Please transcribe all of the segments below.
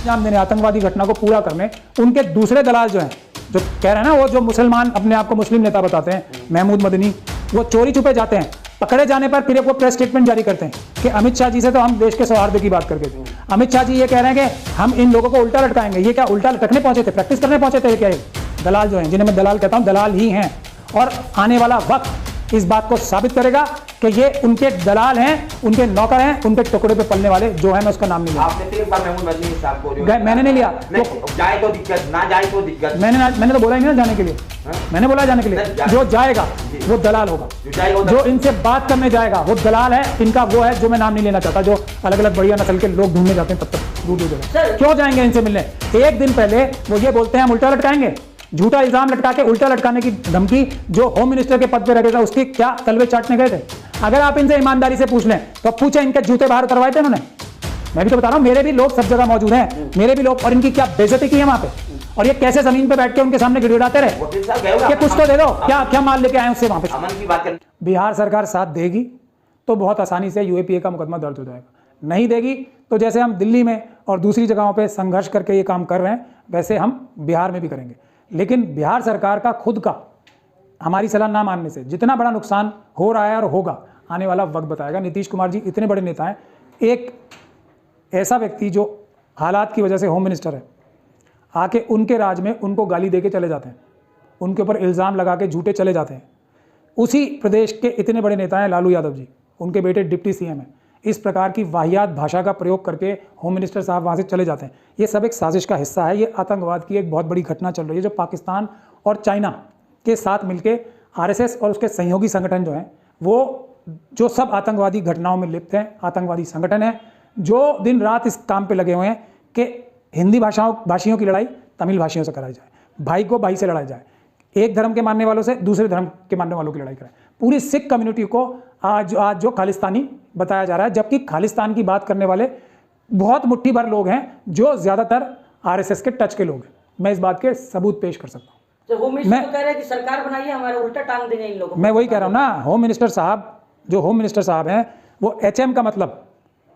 अंजाम देने, आतंकवादी घटना को पूरा करने उनके दूसरे दलाल जो हैं, जो कह रहे हैं ना, वो जो मुसलमान अपने आप को मुस्लिम नेता बताते हैं, महमूद मदनी, वो चोरी छुपे जाते हैं, पकड़े जाने पर फिर वो प्रेस स्टेटमेंट जारी करते हैं कि अमित शाह जी से तो हम देश के सौहार्द की बात करके थे। अमित शाह जी ये कह रहे हैं कि हम इन लोगों को उल्टा लटकाएंगे। ये क्या उल्टा लटकने पहुंचे थे, प्रैक्टिस करने पहुंचे थे? क्या दलाल जो हैं, जिन्हें मैं दलाल कहता हूं, दलाल ही हैं। और आने वाला वक्त इस बात को साबित करेगा कि ये उनके दलाल हैं, उनके नौकर हैं, उनके टुकड़े पे पलने वाले जो है, मैं उसका नाम नहीं लिया। आपने सिर्फ महमूद मदनी साहब को मैंने नहीं लिया, जाए तो दिक्कत, ना जाए तो दिक्कत। मैंने तो बोला ही नहीं ना जाने के लिए। मैंने बोला जाने के लिए, जो जाएगा वो दलाल होगा, जो इनसे बात करने जाएगा वो दलाल है, इनका वो है जो मैं नाम नहीं लेना चाहता, जो अलग अलग बढ़िया नस्ल के लोग ढूंढने जाते हैं तब तक दूर दूर जगह। क्यों जाएंगे इनसे मिलने? एक दिन पहले वो ये बोलते हैं हम उल्टा लटकाएंगे, झूठा इल्जाम लटका के उल्टा लटकाने की धमकी जो होम मिनिस्टर के पद पे रखे थे उसकी क्या तलवे चाटने गए थे? अगर आप इनसे ईमानदारी से पूछ लें तो पूछे इनके जूते बाहर उतरवाए थे इन्होंने? मैं भी तो बता रहा हूं, मेरे भी लोग सब जगह मौजूद हैं, मेरे भी लोग, और इनकी क्या बेइज्जती की है वहां पे, और ये कैसे जमीन पे बैठ के उनके सामने गिड़गिड़ाते रहे कि कुछ तो दे दो, क्या माल लेके आए उससे वहां पे। अमन की बात कर, बिहार सरकार साथ देगी तो बहुत आसानी से यूएपीए का मुकदमा दर्ज हो जाएगा, नहीं देगी तो जैसे हम दिल्ली में और दूसरी जगहों पे संघर्ष करके ये काम कर रहे हैं वैसे हम बिहार में भी करेंगे। लेकिन बिहार सरकार का खुद का हमारी सलाह ना मानने से जितना बड़ा नुकसान हो रहा है और होगा, आने वाला वक्त बताएगा। नीतीश कुमार जी इतने बड़े नेता हैं, एक ऐसा व्यक्ति जो हालात की वजह से होम मिनिस्टर है, आके उनके राज में उनको गाली दे के चले जाते हैं, उनके ऊपर इल्ज़ाम लगा के झूठे चले जाते हैं। उसी प्रदेश के इतने बड़े नेता हैं लालू यादव जी, उनके बेटे डिप्टी सीएम हैं। इस प्रकार की वाहियात भाषा का प्रयोग करके होम मिनिस्टर साहब वहाँ से चले जाते हैं। ये सब एक साजिश का हिस्सा है। ये आतंकवाद की एक बहुत बड़ी घटना चल रही है जो पाकिस्तान और चाइना के साथ मिलके आरएसएस और उसके सहयोगी संगठन जो हैं, वो जो सब आतंकवादी घटनाओं में लिप्त हैं, आतंकवादी संगठन हैं, जो दिन रात इस काम पे लगे हुए हैं कि हिंदी भाषियों की लड़ाई तमिल भाषियों से कराई जाए, भाई को भाई से लड़ाई जाए, एक धर्म के मानने वालों से दूसरे धर्म के मानने वालों की लड़ाई कराए। पूरी सिख कम्युनिटी को आज जो खालिस्तानी बताया जा रहा है, जबकि खालिस्तान की बात करने वाले बहुत मुट्ठी भर लोग हैं जो ज़्यादातर आरएसएस के टच के लोग हैं। मैं इस बात के सबूत पेश कर सकता हूँ। होम मिनिस्टर कह रहे हैं कि सरकार बनाइए, हमारे उल्टा टांग देंगे इन लोगों को। मैं वही कह रहा हूँ ना, होम मिनिस्टर साहब हैं वो एचएम का मतलब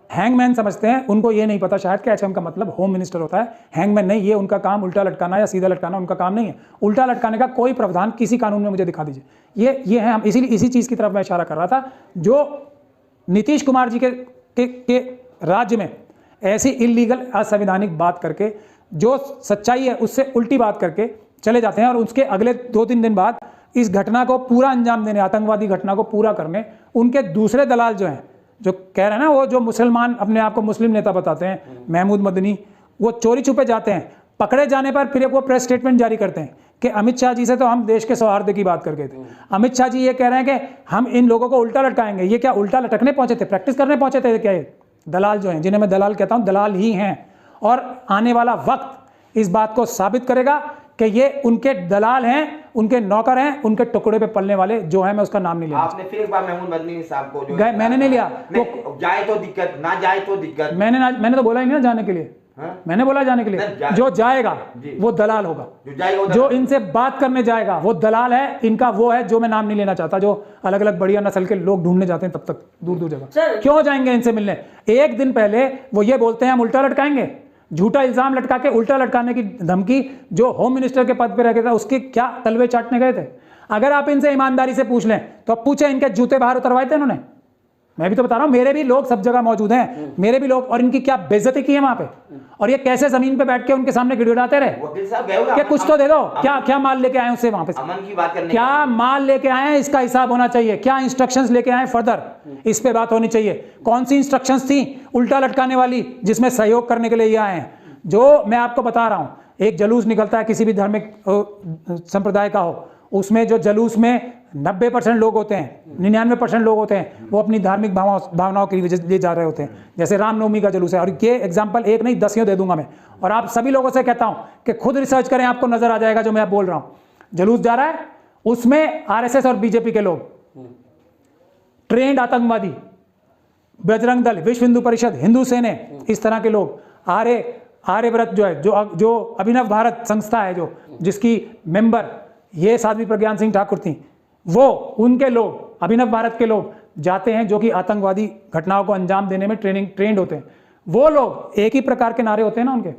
हैंगमैन समझते हैं। उनको ये नहीं पता शायद कि एचएम का मतलब होम मिनिस्टर होता है, हैंगमैन नहीं। ये उनका काम उल्टा लटकाना या सीधा लटकाना उनका काम नहीं है। उल्टा लटकाने का कोई प्रावधान किसी कानून में मुझे दिखा दीजिए। ये है, हम इसी चीज़ की तरफ मैं इशारा कर रहा था। जो नीतीश कुमार जी के राज्य में ऐसी इलीगल असंवैधानिक बात करके, जो सच्चाई है उससे उल्टी बात करके चले जाते हैं, और उसके अगले 2-3 दिन बाद इस घटना को पूरा अंजाम देने, आतंकवादी घटना को पूरा करने उनके दूसरे दलाल जो हैं, जो कह रहे हैं ना, वो जो मुसलमान अपने आप को मुस्लिम नेता बताते हैं, महमूद मदनी, वो चोरी छुपे जाते हैं, पकड़े जाने पर फिर वो प्रेस स्टेटमेंट जारी करते हैं कि अमित शाह जी से तो हम देश के सौहार्द की बात करके थे। अमित शाह जी ये कह रहे हैं कि हम इन लोगों को उल्टा लटकाएंगे। ये क्या उल्टा लटकने पहुंचे थे, प्रैक्टिस करने पहुंचे थे? क्या ये दलाल जो हैं, जिन्हें मैं दलाल कहता हूं, दलाल ही हैं। और आने वाला वक्त इस बात को साबित करेगा कि ये उनके दलाल हैं, उनके नौकर हैं, उनके टुकड़े पे पलने वाले जो है, मैं उसका नाम नहीं लिया। आपने फिर एक बार महमूद मदनी साहब को मैंने नहीं लिया, जाए तो दिक्कत, ना जाए तो दिक्कत। मैंने तो बोला ही नहीं ना जाने के लिए। मैंने बोला जाने के लिए, जो जाएगा वो दलाल होगा, जो इनसे बात करने जाएगा वो दलाल है, इनका वो है जो मैं नाम नहीं लेना चाहता, जो अलग अलग बढ़िया नस्ल के लोग ढूंढने जाते हैं तब तक दूर दूर जगह। क्यों जाएंगे इनसे मिलने? एक दिन पहले वो ये बोलते हैं हम उल्टा लटकाएंगे, झूठा इल्जाम लटका के उल्टा लटकाने की धमकी जो होम मिनिस्टर के पद पे रखे थे उसके क्या तलवे चाटने गए थे? अगर आप इनसे ईमानदारी से पूछ लें तो पूछे इनके जूते बाहर उतरवाए थे इन्होंने? मैं भी तो बता रहा हूं, मेरे भी लोग सब जगह मौजूद हैं, मेरे भी लोग, और इनकी क्या बेइज्जती की है वहां पे, और ये कैसे जमीन पे बैठ के उनके सामने गिड़गिड़ाते रहे कि कुछ तो दे दो, क्या माल लेके आए उससे वहां पे, अमन की बात करने, क्या माल लेके आए हैं इसका हिसाब होना चाहिए, क्या इंस्ट्रक्शंस लेके आए फर्दर, इस पे बात होनी चाहिए। कौन सी इंस्ट्रक्शंस थी उल्टा लटकाने वाली जिसमें सहयोग करने के लिए ये आए हैं? जो मैं आपको बता रहा हूं, एक जलूस निकलता है किसी भी धार्मिक संप्रदाय का हो, उसमें जो जलूस में 90% लोग होते हैं, 99% लोग होते हैं, वो अपनी धार्मिक भावनाओं के लिए जा रहे होते हैं। जैसे रामनवमी का जलूस है, और ये एग्जाम्पल एक नहीं 10 दे दूंगा मैं, और आप सभी लोगों से कहता हूं कि खुद रिसर्च करें, आपको नजर आ जाएगा जो मैं बोल रहा हूं। जलूस जा रहा है, उसमें आरएसएस और बीजेपी के लोग, ट्रेंड आतंकवादी, बजरंग दल, विश्व हिंदू परिषद, हिंदू सेने, इस तरह के लोग, आर्यव्रत जो है, जो अभिनव भारत संस्था है, जो जिसकी मेंबर ये साध्वी प्रज्ञान सिंह ठाकुर थी, वो उनके लोग, अभिनव भारत के लोग जाते हैं, जो कि आतंकवादी घटनाओं को अंजाम देने में ट्रेंड होते हैं। वो लोग एक ही प्रकार के नारे होते हैं ना उनके,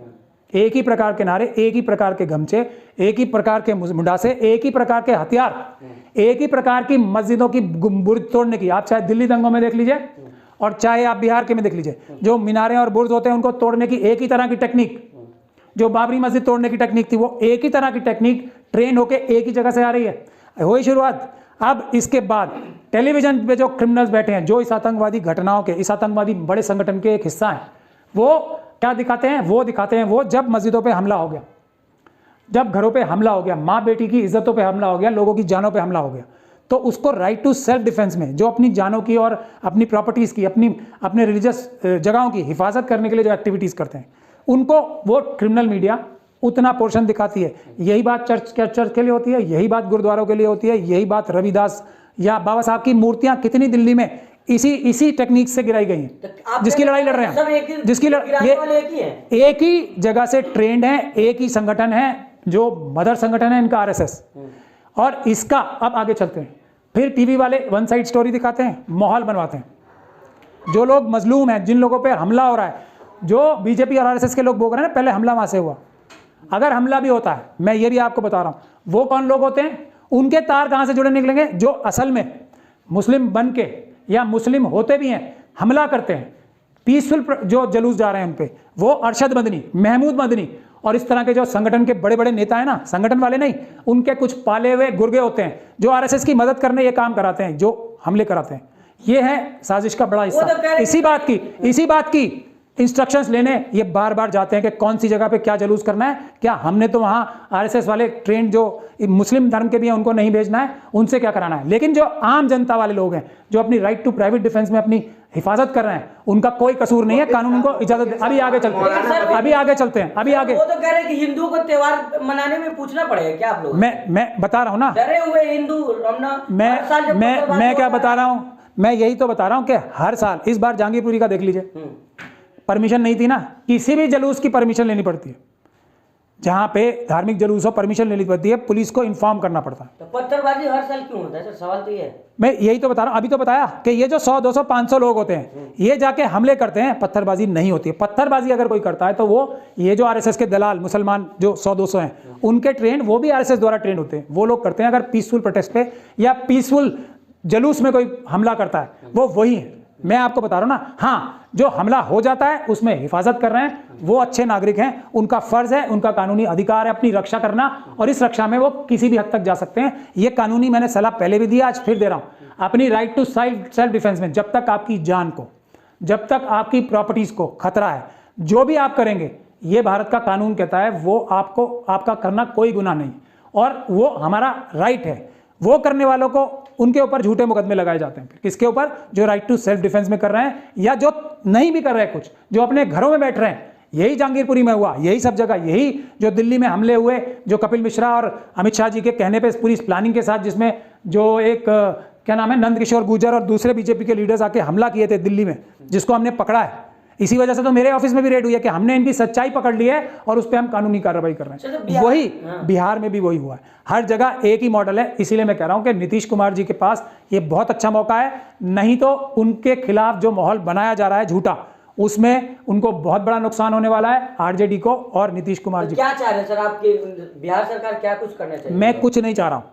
एक ही प्रकार के नारे, एक ही प्रकार के गमछे, एक ही प्रकार के मुंडासे, एक ही प्रकार के हथियार, एक ही प्रकार की मस्जिदों की बुर्ज तोड़ने की। आप चाहे दिल्ली दंगों में देख लीजिए और चाहे आप बिहार के में देख लीजिए, जो मीनारें और बुर्ज होते हैं उनको तोड़ने की एक ही तरह की टेक्निक, जो बाबरी मस्जिद तोड़ने की टेक्निक थी, वो एक ही तरह की टेक्निक ट्रेन होके एक ही जगह से आ रही है। वही शुरुआत। अब इसके बाद टेलीविजन पे जो क्रिमिनल्स बैठे हैं, जो इस आतंकवादी घटनाओं के, इस आतंकवादी बड़े संगठन के एक हिस्सा हैं, वो क्या दिखाते हैं? वो दिखाते हैं वो जब मस्जिदों पे हमला हो गया, जब घरों पे हमला हो गया, माँ बेटी की इज्जतों पे हमला हो गया, लोगों की जानों पे हमला हो गया, तो उसको राइट टू सेल्फ डिफेंस में, जो अपनी जानों की और अपनी प्रॉपर्टीज़ की, अपने रिलीजियस जगहों की हिफाजत करने के लिए जो एक्टिविटीज़ करते हैं, उनको वो क्रिमिनल मीडिया उतना पोर्शन दिखाती है। यही बात चर्च के लिए होती है, यही बात गुरुद्वारों के लिए होती है, यही बात रविदास या बाबा साहब की मूर्तियां कितनी दिल्ली में इसी टेक्निक से गिराई गई हैं, जिसकी लड़ाई लड़ रहे हैं, जिसकी ये एक ही जगह से ट्रेंड है, एक ही संगठन है, जो मदर संगठन है इनका आरएसएस। और इसका अब आगे चलते हैं, फिर टीवी वाले वन साइड स्टोरी दिखाते हैं, माहौल बनवाते हैं। जो लोग मजलूम हैं, जिन लोगों पे हमला हो रहा है, जो बीजेपी और आरएसएस के लोग बोल रहे हैं ना, पहले हमला वहां से हुआ, अगर हमला भी होता है, मैं ये भी आपको बता रहा हूं, वो कौन लोग होते हैं, उनके तार कहां से जुड़े निकलेंगे? जो असल में मुस्लिम बन के या मुस्लिम होते भी हैं, हमला करते हैं, पीसफुल जो जलूस जा रहे हैं उन पे, वो अरशद मदनी, महमूद मदनी और इस तरह के जो संगठन के बड़े बड़े नेता है ना, संगठन वाले नहीं, उनके कुछ पाले हुए गुर्गे होते हैं, जो आरएसएस की मदद करने ये काम कराते हैं, जो हमले कराते हैं। ये है साजिश का बड़ा हिस्सा। इसी बात की इंस्ट्रक्शंस लेने ये बार बार जाते हैं कि कौन सी जगह पे क्या जलूस करना है। क्या हमने तो वहाँ आरएसएस वाले ट्रेंड जो मुस्लिम धर्म के भी हैं उनको नहीं भेजना है, उनसे क्या कराना है। लेकिन जो आम जनता वाले लोग हैं, जो अपनी राइट टू प्राइवेट डिफेंस में अपनी हिफाजत कर रहे हैं, उनका कोई कसूर नहीं है, कानून उनको इजाजत। अभी आगे चलते हैं, अभी आगे चलते हैं, अभी आगे। वो तो कह रहे हैं कि हिंदुओं को त्योहार मनाने में पूछना पड़ेगा क्या आप लोग? मैं बता रहा हूँ ना, डरे हुए हिंदू मैं क्या बता रहा हूँ, मैं यही तो बता रहा हूँ कि हर साल, इस बार जहांगीरपुरी का देख लीजिए, परमिशन नहीं थी ना, किसी भी जलूस की परमिशन लेनी पड़ती है, जहां पे धार्मिक जलूस हो परमिशन लेनी पड़ती है, पुलिस को इन्फॉर्म करना पड़ता है। तो पत्थरबाजी हर साल क्यों होता है सर? सवाल तो ये है। मैं यही तो बता रहा हूं, अभी तो बताया कि ये जो 100, 200, 500 लोग होते हैं, ये जाके हमले करते हैं, पत्थरबाजी नहीं होती है। पत्थरबाजी अगर कोई करता है तो वो ये जो आरएसएस के दलाल मुसलमान जो 100, 200 हैं, उनके ट्रेन, वो भी आरएसएस द्वारा ट्रेन होते हैं, वो लोग करते हैं। अगर पीसफुल प्रोटेस्ट पे या पीसफुल जलूस में कोई हमला करता है, वो वही है। मैं आपको बता रहा हूं ना, हाँ, जो हमला हो जाता है उसमें हिफाजत कर रहे हैं, वो अच्छे नागरिक हैं, उनका फर्ज है, उनका कानूनी अधिकार है अपनी रक्षा करना, और इस रक्षा में वो किसी भी हद तक जा सकते हैं। ये कानूनी मैंने सलाह पहले भी दी, आज फिर दे रहा हूं, अपनी राइट टू सेल्फ डिफेंस में जब तक आपकी जान को, जब तक आपकी प्रॉपर्टीज को खतरा है, जो भी आप करेंगे, ये भारत का कानून कहता है, वो आपको, आपका करना कोई गुनाह नहीं, और वो हमारा राइट है। वो करने वालों को, उनके ऊपर झूठे मुकदमे लगाए जाते हैं। किसके ऊपर? जो राइट टू सेल्फ डिफेंस में कर रहे हैं, या जो नहीं भी कर रहे हैं, कुछ जो अपने घरों में बैठ रहे हैं। यही जहांगीरपुरी में हुआ, यही सब जगह, यही जो दिल्ली में हमले हुए, जो कपिल मिश्रा और अमित शाह जी के कहने पे पूरी प्लानिंग के साथ, जिसमें जो एक क्या नाम है, नंद किशोर गुर्जर और दूसरे बीजेपी के लीडर्स आके हमला किए थे दिल्ली में, जिसको हमने पकड़ा है। इसी वजह से तो मेरे ऑफिस में भी रेड हुई है कि हमने इनकी सच्चाई पकड़ ली है और उस पर हम कानूनी कार्रवाई कर रहे हैं। वही बिहार में भी वही हुआ है, हर जगह एक ही मॉडल है। इसीलिए मैं कह रहा हूं कि नीतीश कुमार जी के पास ये बहुत अच्छा मौका है, नहीं तो उनके खिलाफ जो माहौल बनाया जा रहा है झूठा, उसमें उनको बहुत बड़ा नुकसान होने वाला है, आरजेडी को और नीतीश कुमार जी। क्या चाह रहे हैं सर आपकी बिहार सरकार, क्या कुछ करना चाहिए? मैं कुछ नहीं चाह रहा हूं,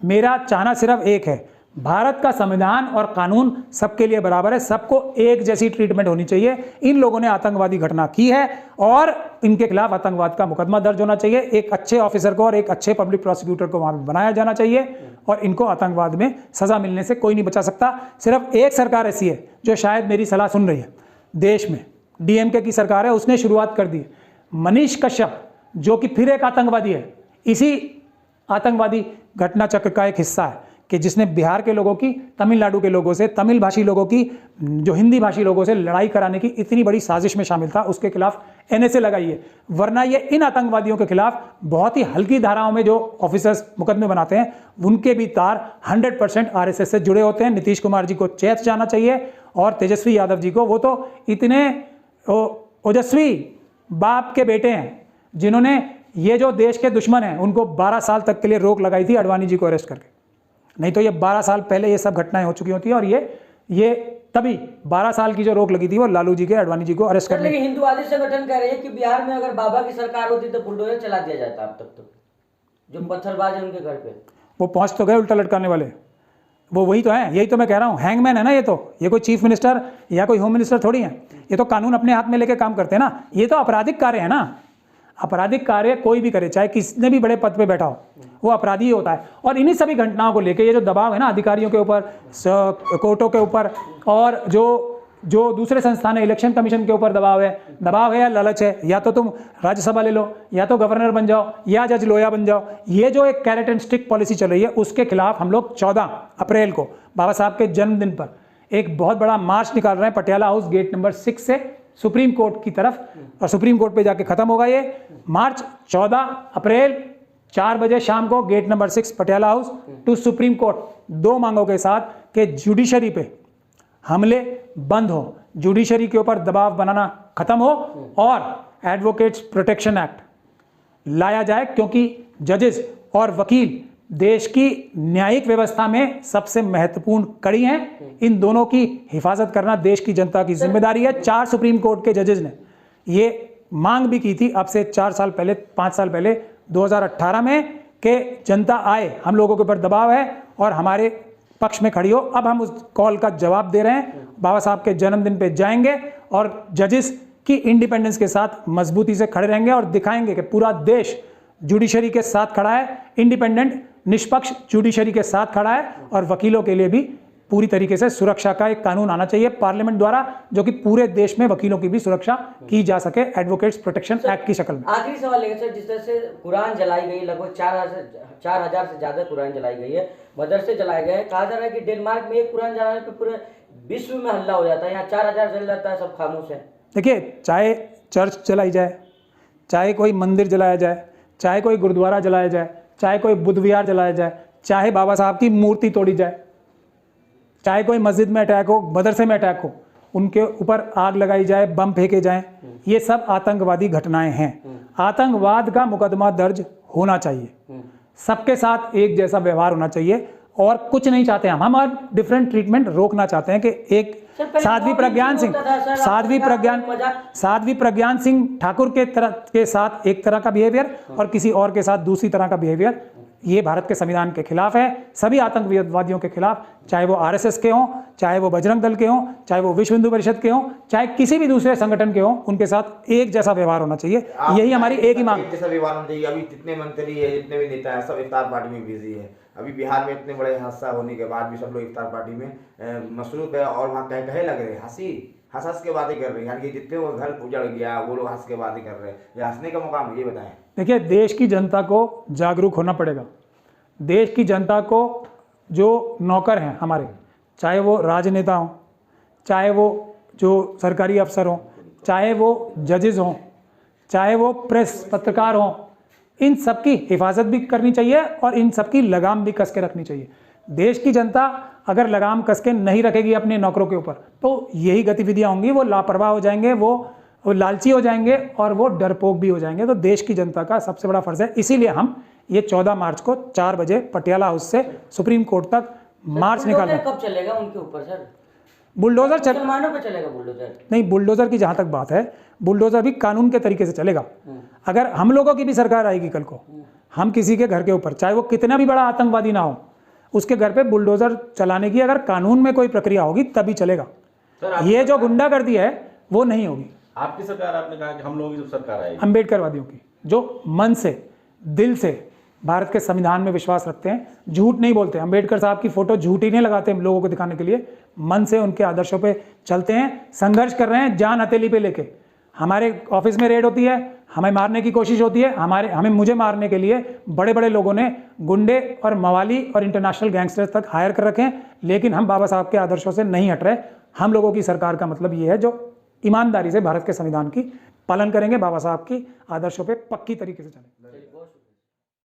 मेरा चाहना सिर्फ एक है, भारत का संविधान और कानून सबके लिए बराबर है, सबको एक जैसी ट्रीटमेंट होनी चाहिए। इन लोगों ने आतंकवादी घटना की है और इनके खिलाफ आतंकवाद का मुकदमा दर्ज होना चाहिए। एक अच्छे ऑफिसर को और एक अच्छे पब्लिक प्रोसिक्यूटर को वहां पर बनाया जाना चाहिए, और इनको आतंकवाद में सजा मिलने से कोई नहीं बचा सकता। सिर्फ एक सरकार ऐसी है जो शायद मेरी सलाह सुन रही है देश में, डीएमके की सरकार है, उसने शुरुआत कर दी। मनीष कश्यप, जो कि फिर एक आतंकवादी है, इसी आतंकवादी घटना चक्र का एक हिस्सा है, कि जिसने बिहार के लोगों की, तमिलनाडु के लोगों से, तमिल भाषी लोगों की, जो हिंदी भाषी लोगों से लड़ाई कराने की इतनी बड़ी साजिश में शामिल था, उसके खिलाफ एनएसए लगाई है। वरना ये इन आतंकवादियों के खिलाफ बहुत ही हल्की धाराओं में जो ऑफिसर्स मुकदमे बनाते हैं, उनके भी तार 100% आरएसएस से जुड़े होते हैं। नीतीश कुमार जी को चेत जाना चाहिए, और तेजस्वी यादव जी को, वो तो इतने ओजस्वी बाप के बेटे हैं जिन्होंने ये जो देश के दुश्मन हैं उनको 12 साल तक के लिए रोक लगाई थी अडवाणी जी को अरेस्ट करके। नहीं तो ये 12 साल पहले ये सब घटनाएं हो चुकी होती हैं, और ये तभी 12 साल की जो रोक लगी थी वो लालू जी के, अडवाणी जी को अरेस्ट सर करने। लेकिन हिंदुवादी संगठन कह रहे हैं कि बिहार में अगर बाबा की सरकार होती तो बुलडोजर चला दिया जाता अब तक। तो जो पत्थरबाज है उनके घर पे वो पहुंच तो गए उल्टा लटकाने वाले, वो वही तो है, यही तो मैं कह रहा हूँ, हैंगमैन है ना ये कोई चीफ मिनिस्टर या कोई होम मिनिस्टर थोड़ी है, ये तो कानून अपने हाथ में लेके काम करते हैं ना। ये तो आपराधिक कार्य है ना, आपराधिक कार्य कोई भी करे, चाहे कितने भी बड़े पद पे बैठा हो, वो अपराधी ही होता है। और इन्हीं सभी घटनाओं को लेके ये जो दबाव है ना अधिकारियों के ऊपर, कोर्टों के ऊपर, और जो दूसरे संस्थान है, इलेक्शन कमीशन के ऊपर दबाव है या लालच है, या तो तुम राज्यसभा ले लो, या तो गवर्नर बन जाओ, या जज लोया बन जाओ, ये जो एक कैरेट एंड स्टिक पॉलिसी चल रही है, उसके खिलाफ हम लोग 14 अप्रैल को बाबा साहब के जन्मदिन पर एक बहुत बड़ा मार्च निकाल रहे हैं पटियाला हाउस गेट नंबर 6 से सुप्रीम कोर्ट की तरफ, और सुप्रीम कोर्ट पे जाके खत्म होगा ये मार्च 14 अप्रैल 4 बजे शाम को gate number 6 Patiala house to supreme court, 2 मांगों के साथ कि जुडिशरी पे हमले बंद हो, जुडिशरी के ऊपर दबाव बनाना खत्म हो, और एडवोकेट्स प्रोटेक्शन एक्ट लाया जाए, क्योंकि जजेस और वकील देश की न्यायिक व्यवस्था में सबसे महत्वपूर्ण कड़ी हैं। इन दोनों की हिफाजत करना देश की जनता की जिम्मेदारी है। 4 सुप्रीम कोर्ट के जजेस ने ये मांग भी की थी अब से 4 साल पहले, 5 साल पहले 2018 में, कि जनता आए, हम लोगों के ऊपर दबाव है और हमारे पक्ष में खड़ी हो। अब हम उस कॉल का जवाब दे रहे हैं, बाबा साहब के जन्मदिन पे जाएंगे और जजेस की इंडिपेंडेंस के साथ मजबूती से खड़े रहेंगे और दिखाएंगे कि पूरा देश जुडिशरी के साथ खड़ा है, इंडिपेंडेंट निष्पक्ष जुडिशरी के साथ खड़ा है, और वकीलों के लिए भी पूरी तरीके से सुरक्षा का एक कानून आना चाहिए पार्लियामेंट द्वारा, जो कि पूरे देश में वकीलों की भी सुरक्षा की जा सके एडवोकेट्स प्रोटेक्शन एक्ट की शक्ल में। आखिरी सवाल है सर, जिस तरह से कुरान जलाई गई, लगभग 4,000 से ज्यादा कुरान जलाई गई है, मदरसे जलाए गए हैं, कहा जा रहा है कि डेनमार्क में एक कुरान जलाने पे पूरे विश्व में हल्ला हो जाता है, यहाँ 4,000 जल जाता है, सब खामोश है। देखिए, चाहे चर्च जलाई जाए, चाहे कोई मंदिर जलाया जाए, चाहे कोई गुरुद्वारा जलाया जाए, चाहे कोई बुद्ध विहार जलाया जाए, चाहे बाबा साहब की मूर्ति तोड़ी जाए, चाहे कोई मस्जिद में अटैक हो, मदरसे में अटैक हो, उनके ऊपर आग लगाई जाए, बम फेंके जाएं, ये सब आतंकवादी घटनाएं हैं। आतंकवाद का मुकदमा दर्ज होना चाहिए, सबके साथ एक जैसा व्यवहार होना चाहिए, और कुछ नहीं चाहते हम और डिफरेंट ट्रीटमेंट रोकना चाहते हैं कि एक साध्वी प्रज्ञान सिंह ठाकुर के साथ एक तरह का बिहेवियर और किसी और के साथ दूसरी तरह का बिहेवियर, ये भारत के संविधान के खिलाफ है। सभी आतंकवादियों के खिलाफ, चाहे वो आरएसएस के हों, चाहे वो बजरंग दल के हों, चाहे वो विश्व हिंदू परिषद के हों, चाहे किसी भी दूसरे संगठन के हों, उनके साथ एक जैसा व्यवहार होना चाहिए। यही हमारी एक ही मांग। जैसा व्यवहार होना चाहिए। अभी जितने मंत्री है, जितने भी नेता है, सब इफ्तार पार्टी में बिजी है। अभी बिहार में इतने बड़े हादसा होने के बाद भी सब लोग इफ्तार पार्टी में मसरूफ है, और वहाँ कहे लग रहे हैं, हंस के बातें कर रहे हैं, यानी कि जितने वो घर उजड़ गया वो लोग हंस के बातें कर रहे हैं। ये हंसने का मौका मुझे बताएं। देखिए, देश की जनता को जागरूक होना पड़ेगा। देश की जनता को जो नौकर हैं हमारे, चाहे वो राजनेता हों, चाहे वो जो सरकारी अफसर हों, चाहे वो जजेस हों, चाहे वो प्रेस पत्रकार हों, इन सब की हिफाजत भी करनी चाहिए और इन सब की लगाम भी कस के रखनी चाहिए। देश की जनता अगर लगाम कस के नहीं रखेगी अपने नौकरों के ऊपर, तो यही गतिविधियां होंगी, वो लापरवाह हो जाएंगे, वो लालची हो जाएंगे और वो डरपोक भी हो जाएंगे। तो देश की जनता का सबसे बड़ा फर्ज है, इसीलिए हम ये 14 मार्च को 4 बजे पटियाला हाउस से सुप्रीम कोर्ट तक मार्च निकाल रहे हैं। कब चलेगा उनके ऊपर सर? बुलडोजर मुसलमानों पे चलेगा बुलडोजर? नहीं, बुलडोजर की जहां तक बात है, बुलडोजर भी कानून के तरीके से चलेगा। अगर हम लोगों की भी सरकार आएगी कल को, हम किसी के घर के ऊपर, चाहे वो कितना भी बड़ा आतंकवादी ना हो, उसके घर पे बुलडोजर चलाने की अगर कानून में कोई प्रक्रिया होगी तभी चलेगा। ये जो गुंडागर्दी है वो नहीं होगी। आपकी सरकार, आपने कहा कि हम लोगों की जब सरकार आएगी, अम्बेडकरवादियों की, जो मन से, दिल से भारत के संविधान में विश्वास रखते हैं, झूठ नहीं बोलते। अम्बेडकर साहब की फोटो झूठी नहीं लगाते हम लोगों को दिखाने के लिए, मन से उनके आदर्शों पे चलते हैं, संघर्ष कर रहे हैं जान हथेली पे लेके। हमारे ऑफिस में रेड होती है, हमें मारने की कोशिश होती है, मुझे मारने के लिए बड़े बड़े लोगों ने गुंडे और मवाली और इंटरनेशनल गैंगस्टर्स तक हायर कर रखे हैं, लेकिन हम बाबा साहब के आदर्शों से नहीं हट रहे। हम लोगों की सरकार का मतलब ये है जो ईमानदारी से भारत के संविधान की पालन करेंगे, बाबा साहब की आदर्शों पे पक्की तरीके से चलेंगे।